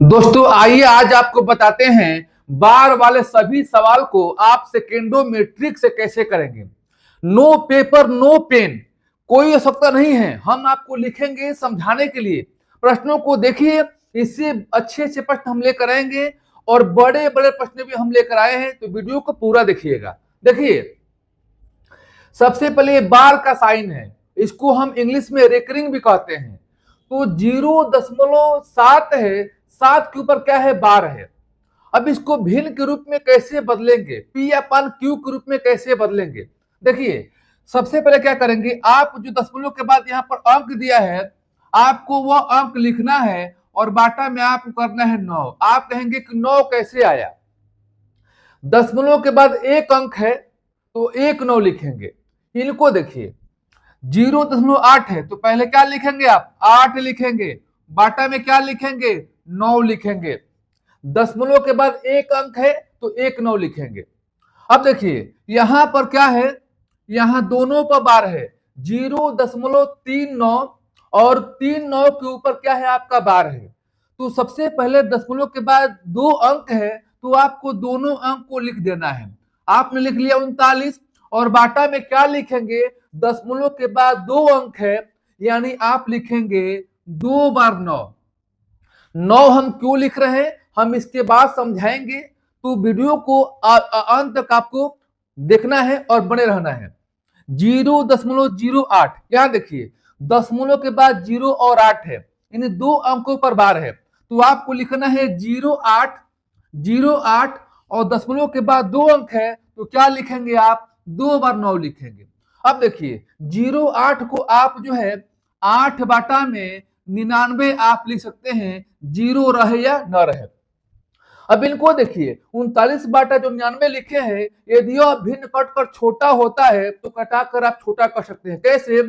दोस्तों आइए आज आपको बताते हैं बार वाले सभी सवाल को आप सेकेंडों में ट्रिक से कैसे करेंगे। नो पेपर नो पेन, कोई आवश्यकता नहीं है। हम आपको लिखेंगे समझाने के लिए। प्रश्नों को देखिए, इससे अच्छे अच्छे प्रश्न हम लेकर आएंगे और बड़े बड़े प्रश्न भी हम लेकर आए हैं, तो वीडियो को पूरा देखिएगा। देखिए, सबसे पहले बार का साइन है, इसको हम इंग्लिश में रेकरिंग भी कहते हैं। तो 0.7 है, 7 के ऊपर क्या है, बार है। अब इसको भिन्न के रूप में कैसे बदलेंगे, पी अपन क्यू के रूप में कैसे बदलेंगे। देखिए, सबसे पहले क्या करेंगे, आप जो दशमलव के बाद यहाँ पर अंक दिया है, आपको वह अंक लिखना है और बाटा में आपको करना है 9। आप कहेंगे कि 9 कैसे आया। दशमलव के बाद एक अंक है तो 1 9 लिखेंगे। इनको देखिए, 0.8 है तो पहले क्या लिखेंगे, आप 8 लिखेंगे। बाटा में क्या लिखेंगे, 9 लिखेंगे। दशमलव के बाद एक अंक है तो 1 9 लिखेंगे। अब देखिए, यहां पर क्या है, यहां दोनों पर बार है, 0.39 और 3 9 के ऊपर क्या है, आपका बार है। तो सबसे पहले दशमलव के बाद 2 अंक है तो आपको दोनों अंक को लिख देना है। आपने लिख लिया 39 और बाटा में क्या लिखेंगे, दशमलव के बाद 2 अंक है, यानी आप लिखेंगे 2 बार 9। 9 हम क्यों लिख रहे हैं, हम इसके बाद समझाएंगे, तो वीडियो को अंत तक आपको देखना है और बने रहना है। 0.08, यहां देखिए, दशमलव के बाद 0 और 8 है, यानी 2 अंकों पर बार है। तो आपको लिखना है 08 08 और दशमलव के बाद 2 अंक है तो क्या लिखेंगे, आप 2 बार 9 लिखेंगे। अब देखिए, 08 को आप जो है 8 बाटा में 99 आप लिख सकते हैं, 0 रहे या न रहे। अब इनको देखिए, 39 बाटा जो 99 लिखे हैं, यदि यह भिन्न कटकर छोटा होता है तो कटाकर आप छोटा कर सकते हैं। कैसे,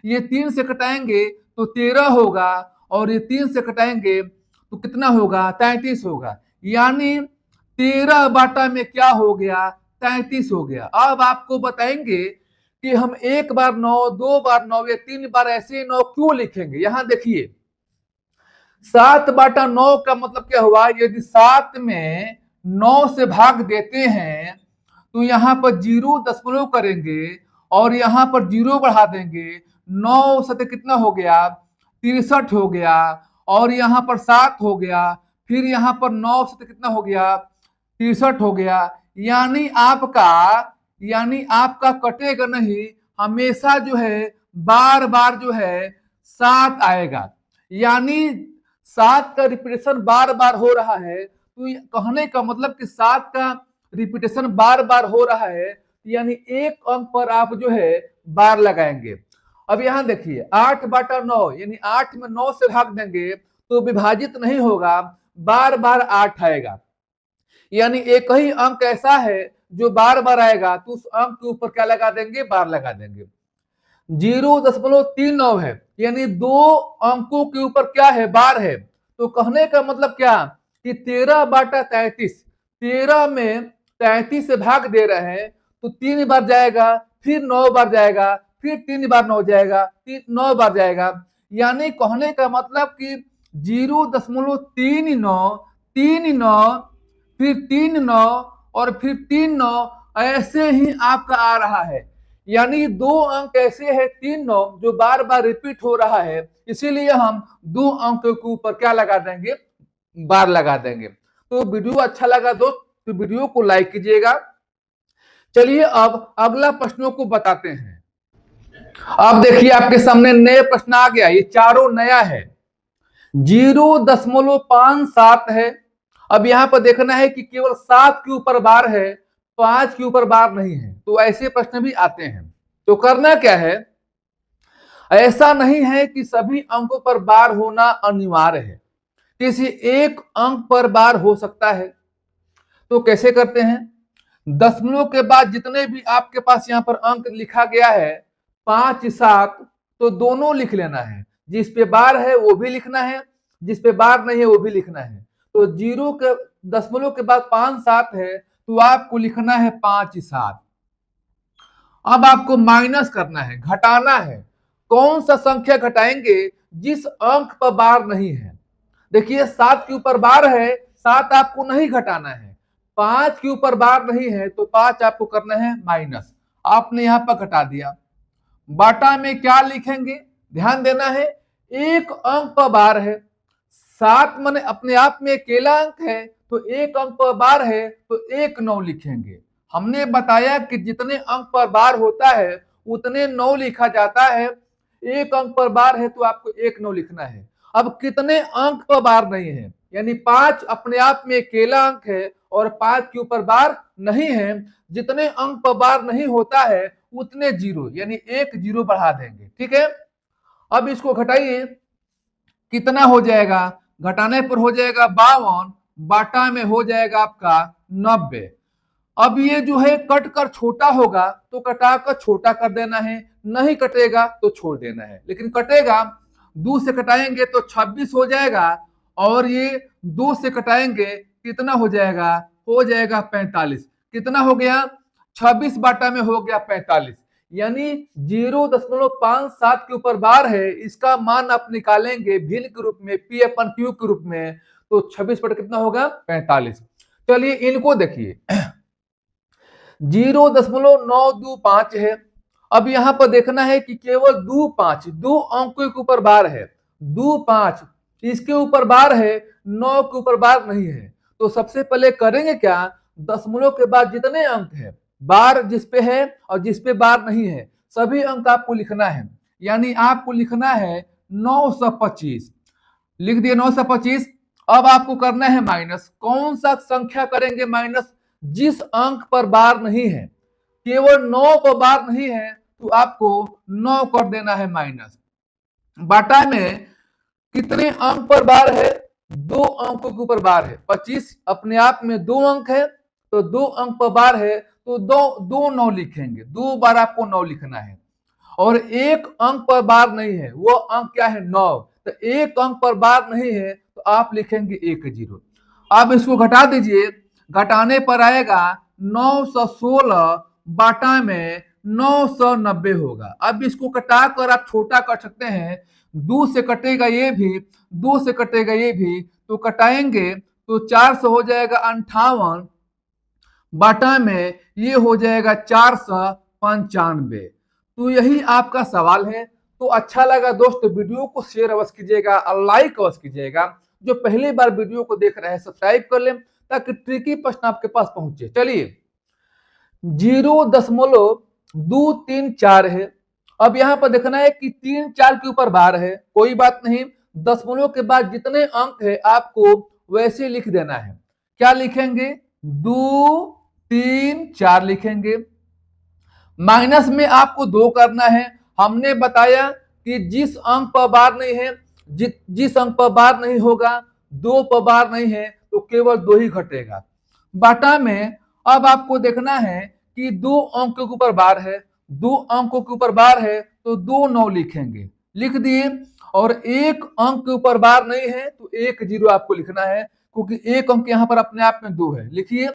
ये 3 से कटाएंगे तो 13 होगा और ये 3 से कटाएंगे तो कितना होगा, 33 होगा। यानी 13 बाटा में क्या हो गया, 33 हो गया। अब आपको बताएंगे कि हम 1 बार 9, 2 बार 9 या 3 बार ऐसे 9 क्यों लिखेंगे। यहां देखिए, 7 बाटा 9 का मतलब क्या हुआ, यदि 7 में 9 से भाग देते हैं तो यहां पर 0 दशमलव करेंगे और यहां पर 0 बढ़ा देंगे। 9 सते कितना हो गया, 63 हो गया और यहां पर 7 हो गया, फिर यहां पर 9 सते कितना हो गया, 63 हो गया। यानी आपका कटेगा नहीं, हमेशा जो है बार बार जो है 7 आएगा। यानी 7 का रिपीटेशन बार बार हो रहा है, तो कहने का मतलब कि 7 का रिपीटेशन बार बार हो रहा है, यानी एक अंक पर आप जो है बार लगाएंगे। अब यहां देखिए, 8 बाटा 9, यानी 8 में 9 से भाग देंगे तो विभाजित नहीं होगा, बार बार 8 आएगा। यानी एक ही अंक ऐसा है जो बार बार आएगा, तो उस अंक के ऊपर क्या लगा देंगे, बार लगा देंगे। 0.39 है, यानी 2 अंकों के ऊपर क्या है, बार है। तो कहने का मतलब क्या कि 13 बाटा 33, 13 में 33 से भाग दे रहे हैं तो 3 बार जाएगा, फिर 9 बार जाएगा, फिर 3 बार 9 जाएगा, 9 बार जाएगा। यानी कहने का मतलब कि 0.39 39 फिर 3 9 और फिर 3 9 ऐसे ही आपका आ रहा है। यानी 2 अंक ऐसे है 3 9 जो बार बार रिपीट हो रहा है, इसीलिए हम 2 अंकों के ऊपर क्या लगा देंगे, बार लगा देंगे। तो वीडियो अच्छा लगा दोस्त तो वीडियो को लाइक कीजिएगा। चलिए अब अगला प्रश्नों को बताते हैं। अब देखिए, आपके सामने नए प्रश्न आ गया, ये चारों नया है। 0.57 है। अब यहां पर देखना है कि केवल 7 के ऊपर बार है, 5 के ऊपर बार नहीं है, तो ऐसे प्रश्न भी आते हैं। तो करना क्या है, ऐसा नहीं है कि सभी अंकों पर बार होना अनिवार्य है, किसी एक अंक पर बार हो सकता है। तो कैसे करते हैं, दशमलव के बाद जितने भी आपके पास यहां पर अंक लिखा गया है, 5 7, तो दोनों लिख लेना है। जिस पे बार है वो भी लिखना है, जिस पे बार नहीं है वो भी लिखना है। तो 0 के दशमलव के बाद 5 7 है तो आपको लिखना है 5 7। अब आपको माइनस करना है, घटाना है। कौन सा संख्या घटाएंगे, जिस अंक पर बार नहीं है। देखिए 7 के ऊपर बार है, 7 आपको नहीं घटाना है। 5 के ऊपर बार नहीं है तो 5 आपको करना है माइनस, आपने यहां पर घटा दिया। बाटा में क्या लिखेंगे, ध्यान देना है, एक अंक पर बार है, 7 माने अपने आप में अकेला अंक है, तो एक अंक पर बार है तो 1 9 लिखेंगे। हमने बताया कि जितने अंक पर बार होता है उतने 9 लिखा जाता है, एक अंक पर बार है तो आपको 1 9 लिखना है। अब कितने अंक पर बार नहीं है, यानी 5 अपने आप में अकेला अंक है और 5 के ऊपर बार नहीं है, जितने अंक पर बार नहीं होता है उतने जीरो, यानी 1 0 बढ़ा देंगे। ठीक है, अब इसको घटाइए, कितना हो जाएगा, घटाने पर हो जाएगा 52, बाटा में हो जाएगा आपका 90। अब ये जो है कट कर छोटा होगा तो कटा कर छोटा कर देना है, नहीं कटेगा तो छोड़ देना है, लेकिन कटेगा, 2 से कटाएंगे तो 26 हो जाएगा, और ये 2 से कटाएंगे कितना हो जाएगा, 45। कितना हो गया, 26 बाटा में हो गया 45, यानी 0.57 के ऊपर बार है, इसका मान आप निकालेंगे भिन्न के रूप में, P अपन Q के रूप में, तो 26 बटा कितना होगा, 45। चलिए इनको देखिए, 0.925 है। अब यहां पर देखना है कि केवल 2 5 दो अंकों के ऊपर बार है, 2 5 इसके ऊपर बार है, 9 के ऊपर बार नहीं है। तो सबसे पहले करेंगे क्या, दशमलव के बाद जितने अंक है, बार जिसपे है और जिसपे बार नहीं है, सभी अंक आपको लिखना है, यानी आपको लिखना है 925, लिख दिए 925। अब आपको करना है माइनस, कौन सा संख्या करेंगे माइनस, जिस अंक पर बार नहीं है, केवल 9 पर बार नहीं है तो आपको 9 कर देना है माइनस। बाटा में कितने अंक पर बार है, 2 अंकों के ऊपर बार है, 25 अपने आप में 2 अंक है, तो 2 अंक पर बार है तो 2 9 लिखेंगे, 2 बार आपको 9 लिखना है। और एक अंक पर बार नहीं है, वो अंक क्या है, 9, तो एक अंक पर बार नहीं है तो आप लिखेंगे 1 0। अब इसको घटा दीजिए, घटाने पर आएगा 916 बाटा में 990 होगा। अब इसको कटा कर आप छोटा कर सकते हैं, 2 से कटेगा ये भी, 2 से कटेगा ये भी, तो कटाएंगे तो 4 से हो जाएगा 58, बाटा में ये हो जाएगा 495। तो यही आपका सवाल है। तो अच्छा लगा दोस्त, वीडियो को शेयर अवश्य कीजिएगा और लाइक अवश्य कीजिएगा। जो पहली बार वीडियो को देख रहे हैं सब्सक्राइब कर लें ताकि ट्रिकी प्रश्न आपके पास पहुंचे। चलिए 0.234 है। अब यहाँ पर देखना है कि 3 4 के ऊपर बार है, कोई बात नहीं, दशमलव के बाद जितने अंक है आपको वैसे लिख देना है। क्या लिखेंगे, 2 3 4 लिखेंगे। माइनस में आपको 2 करना है, हमने बताया कि जिस अंक पर बार नहीं है, जिस अंक पर बार नहीं होगा, 2 पर बार नहीं है तो केवल 2 ही घटेगा। बाटा में अब आपको देखना है कि 2 अंकों के ऊपर बार है, 2 अंकों के ऊपर बार है तो 2 9 लिखेंगे, लिख दिए। और एक अंक के ऊपर बार नहीं है तो 1 0 आपको लिखना है, क्योंकि एक अंक यहाँ पर अपने आप में 2 है, लिखिए।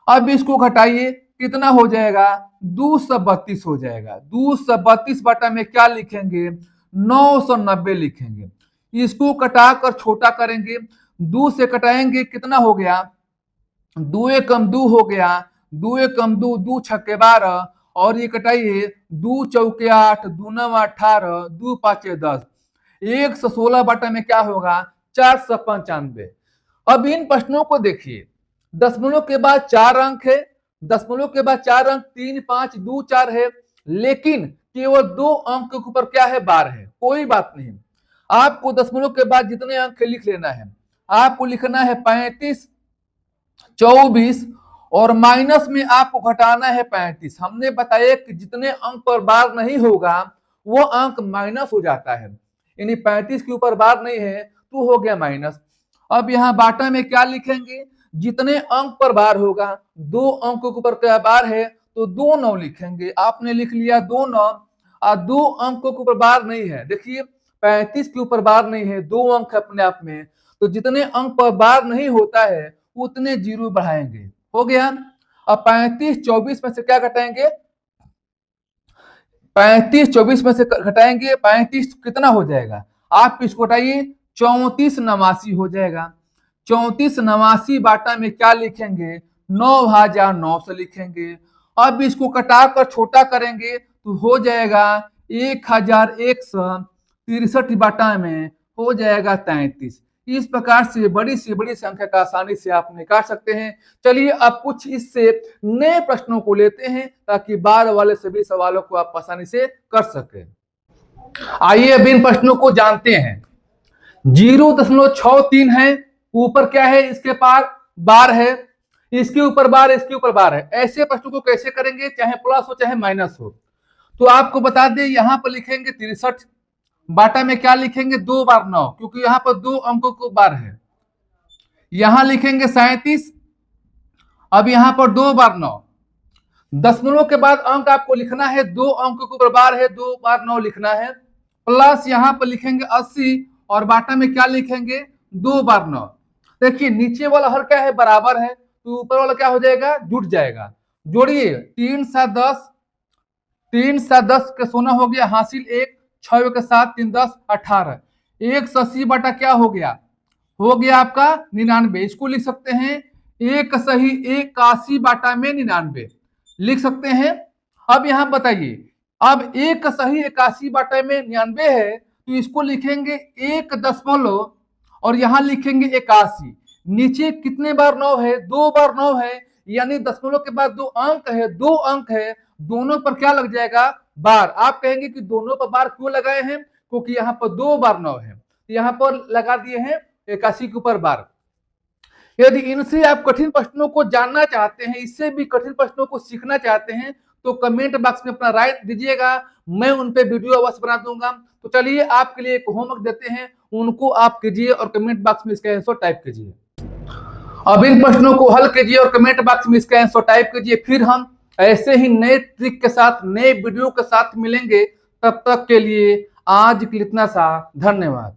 अब इसको घटाइए, कितना हो जाएगा, 232 हो जाएगा। 232 बटा में क्या लिखेंगे, 990 लिखेंगे। इसको कटा कर छोटा करेंगे, 2 से कटाएंगे कितना हो गया, 2 कम 2 हो गया, 2 कम 2, 2 छक्के 12, और ये कटाइए, 2 चौके 8, 2 9 18, 2 5 10, 116 बटा में क्या होगा, 495। अब इन प्रश्नों को देखिए, दशमलव के बाद 4 अंक है, दशमलव के बाद 4 अंक 3 5 2 4 है, लेकिन केवल 2 अंक के ऊपर क्या है, बार है, कोई बात नहीं। आपको दशमलव के बाद जितने अंक लिख लेना है, आपको लिखना है 35 24, और माइनस में आपको घटाना है 35। हमने बताया कि जितने अंक पर बार नहीं होगा वो अंक माइनस हो जाता है, यानी 35 के ऊपर बार नहीं है तो हो गया माइनस। अब यहाँ बाटा में क्या लिखेंगे, जितने अंक पर बार होगा, 2 अंकों के ऊपर क्या बार है तो 2 9 लिखेंगे, आपने लिख लिया 2 9। और 2 अंकों के ऊपर बार नहीं है, देखिए 35 के ऊपर बार नहीं है, 2 अंक अपने आप में, तो जितने अंक पर बार नहीं होता है उतने 0 बढ़ाएंगे, हो गया। अब 35 24 में से क्या घटाएंगे, 35 24 में से घटाएंगे 35 कितना हो जाएगा, आप इसको घटाइए 34 89 हो जाएगा। 34 89 बाटा में क्या लिखेंगे, 9 भाजा 9 से लिखेंगे। अब इसको कटाकर छोटा करेंगे तो हो जाएगा 1163 बाटा में हो जाएगा 33। इस प्रकार से बड़ी संख्या का आसानी से आप निकाल सकते हैं। चलिए अब कुछ इससे नए प्रश्नों को लेते हैं ताकि बाद वाले सभी सवालों को आप आसानी से कर सकें। आइए अब इन प्रश्नों को जानते हैं। 0.63 है, ऊपर क्या है, इसके पार बार है, इसके ऊपर बार, इसके ऊपर बार है। ऐसे प्रश्नों को कैसे करेंगे, चाहे प्लस हो चाहे माइनस हो। तो आपको बता दें, यहां पर लिखेंगे 63 बाटा में क्या लिखेंगे, 2 बार 9, क्योंकि यहां पर 2 अंकों को बार है। यहां लिखेंगे 37, अब यहां पर 2 बार 9, दशमलव के बाद अंक आपको लिखना है, 2 अंकों के ऊपर बार है, 2 बार 9 लिखना है। प्लस यहां पर लिखेंगे 80 और बाटा में क्या लिखेंगे, 2 बार 9। देखिए नीचे वाला हर क्या है, बराबर है, तो ऊपर वाला क्या हो जाएगा, जुट जाएगा। जोड़िए 3 7 10, 3 7 10 का सोना हो गया हासिल 1, 6 के साथ 3 10 18, 180 बाटा क्या हो गया आपका 99। इसको लिख सकते हैं 1 सही 81 बाटा में 99 लिख सकते हैं। अब यहां बताइए, अब 1 सही 81 बाटा में 99 है, तो इसको लिखेंगे 1 दशमलव और यहां लिखेंगे 81। नीचे कितने बार 9 है, 2 बार 9 है, यानी दशमलव के बाद 2 अंक है, 2 अंक है, दोनों पर क्या लग जाएगा, बार। आप कहेंगे कि दोनों पर बार क्यों लगाए हैं, क्योंकि यहाँ पर 2 बार 9 है, यहाँ पर लगा दिए हैं 81 के ऊपर बार। यदि इनसे आप कठिन प्रश्नों को जानना चाहते हैं, इससे भी कठिन प्रश्नों को सीखना चाहते हैं, तो कमेंट बॉक्स में अपना राय दीजिएगा, मैं उन पे वीडियो अवश्य बना दूंगा। तो चलिए आपके लिए एक होमवर्क देते हैं, उनको आप कीजिए और कमेंट बॉक्स में इसका आंसर टाइप कीजिए। अब इन प्रश्नों को हल कीजिए और कमेंट बॉक्स में इसका आंसर टाइप कीजिए। फिर हम ऐसे ही नए ट्रिक के साथ, नए वीडियो के साथ मिलेंगे। तब तक के लिए आज के लिए इतना सा, धन्यवाद।